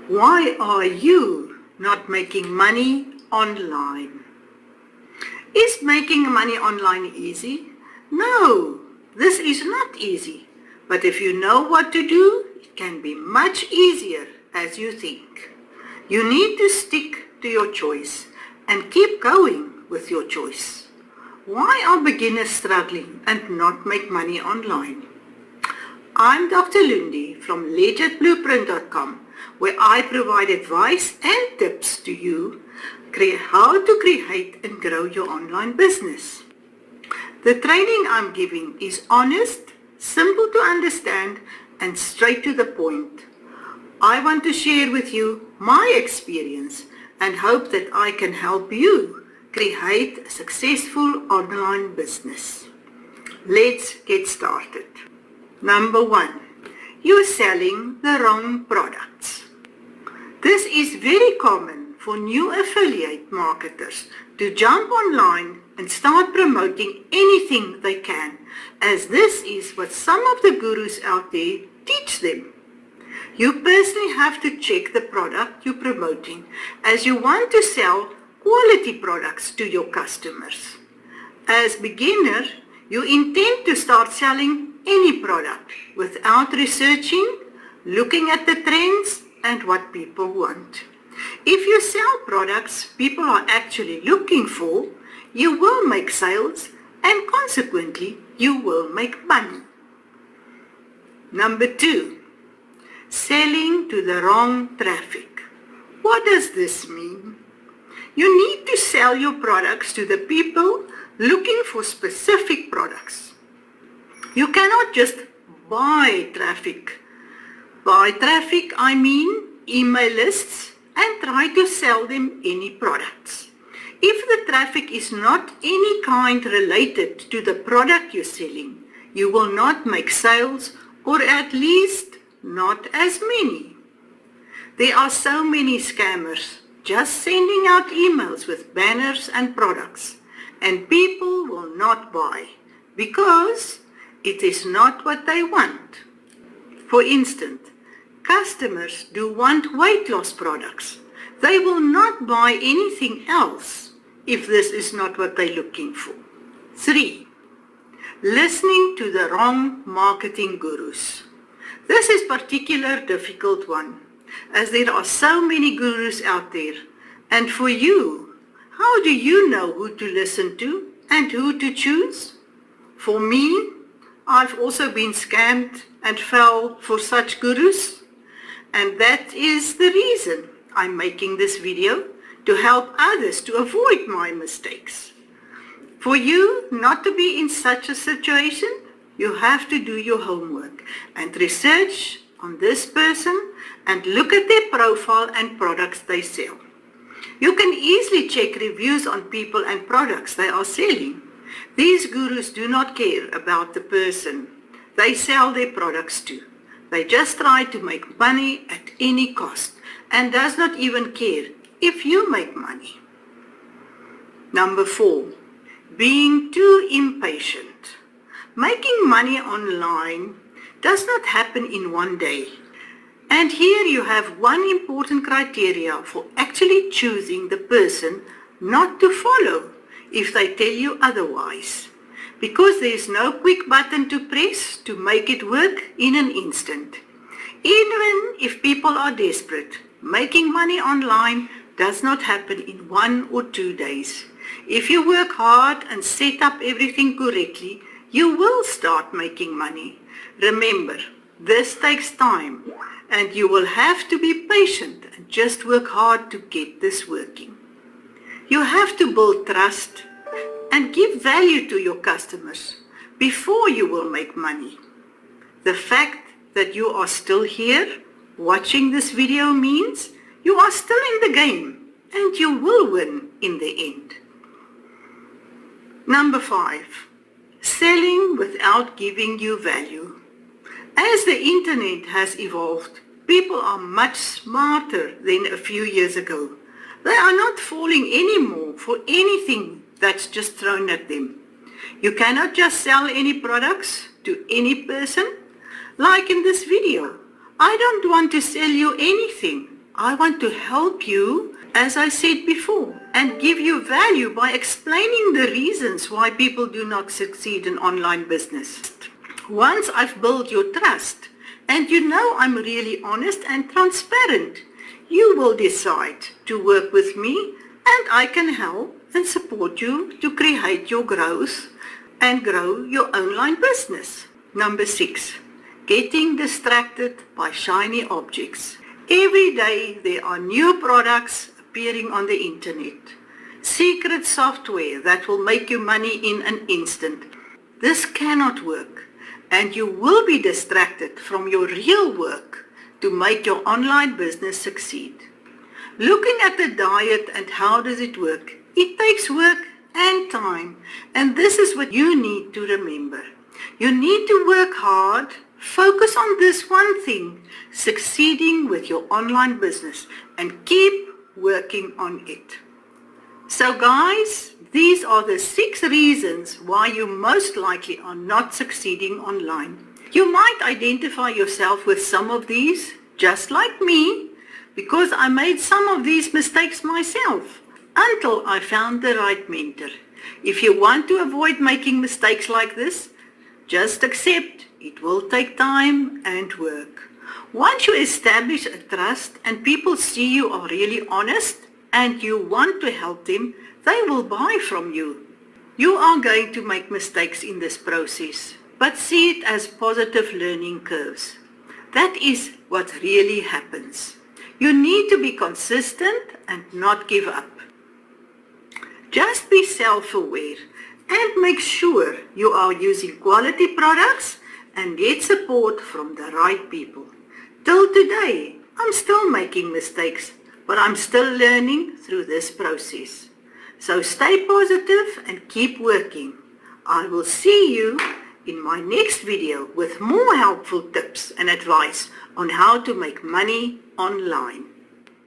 Why are you not making money online? Is making money online easy? No, this is not easy. But if you know what to do, it can be much easier as you think. You need to stick to your choice and keep going with your choice. Why are beginners struggling and not make money online? I'm Dr. Loendi from LegitBlueprint.com, where I provide advice and tips to you how to create and grow your online business. The training I'm giving is honest, simple to understand, and straight to the point. I want to share with you my experience and hope that I can help you create a successful online business. Let's get started. Number 1, you're selling the wrong products. This is very common for new affiliate marketers to jump online and start promoting anything they can, as this is what some of the gurus out there teach them. You personally have to check the product you're promoting, as you want to sell quality products to your customers. As beginner, you intend to start selling any product without researching, looking at the trends and what people want. If you sell products people are actually looking for, you will make sales and consequently you will make money. Number 2, selling to the wrong traffic. What does this mean? You need to sell your products to the people looking for specific products. You cannot just buy traffic. By traffic, I mean email lists and try to sell them any products. If the traffic is not any kind related to the product you're selling, you will not make sales, or at least not as many. There are so many scammers just sending out emails with banners and products, and people will not buy because it is not what they want. For instance, customers do want weight loss products. They will not buy anything else if this is not what they're looking for. 3, listening to the wrong marketing gurus. This is a particularly difficult one, as there are so many gurus out there. And for you, how do you know who to listen to and who to choose? For me, I've also been scammed and fell for such gurus, and that is the reason I'm making this video, to help others to avoid my mistakes. For you not to be in such a situation, you have to do your homework and research on this person and look at their profile and products they sell. You can easily check reviews on people and products they are selling. These gurus do not care about the person they sell their products to. They just try to make money at any cost and does not even care if you make money. Number 4, being too impatient. Making money online does not happen in one day. And here you have one important criteria for actually choosing the person not to follow if they tell you otherwise. Because there is no quick button to press to make it work in an instant. Even if people are desperate, making money online does not happen in 1 or 2 days. If you work hard and set up everything correctly, you will start making money. Remember, this takes time, and you will have to be patient and just work hard to get this working. You have to build trust and give value to your customers before you will make money. The fact that you are still here watching this video means you are still in the game and you will win in the end. Number 5, selling without giving you value. As the internet has evolved, people are much smarter than a few years ago. They are not falling anymore for anything that's just thrown at them. You cannot just sell any products to any person. Like in this video, I don't want to sell you anything. I want to help you, as I said before, and give you value by explaining the reasons why people do not succeed in online business. Once I've built your trust, and you know I'm really honest and transparent, you will decide to work with me, and I can help and support you to create your growth and grow your online business. Number 6, getting distracted by shiny objects. Every day there are new products appearing on the internet. Secret software that will make you money in an instant. This cannot work, and you will be distracted from your real work to make your online business succeed. Looking at the diet and how does it work, it takes work and time, and this is what you need to remember. You need to work hard, focus on this one thing, succeeding with your online business, and keep working on it. So guys, these are the 6 reasons why you most likely are not succeeding online. You might identify yourself with some of these, just like me, because I made some of these mistakes myself until I found the right mentor. If you want to avoid making mistakes like this, just accept it will take time and work. Once you establish a trust and people see you are really honest and you want to help them, they will buy from you. You are going to make mistakes in this process, but see it as positive learning curves. That is what really happens. You need to be consistent and not give up. Just be self-aware and make sure you are using quality products and get support from the right people. Till today, I'm still making mistakes, but I'm still learning through this process. So stay positive and keep working. I will see you in my next video with more helpful tips and advice on how to make money online.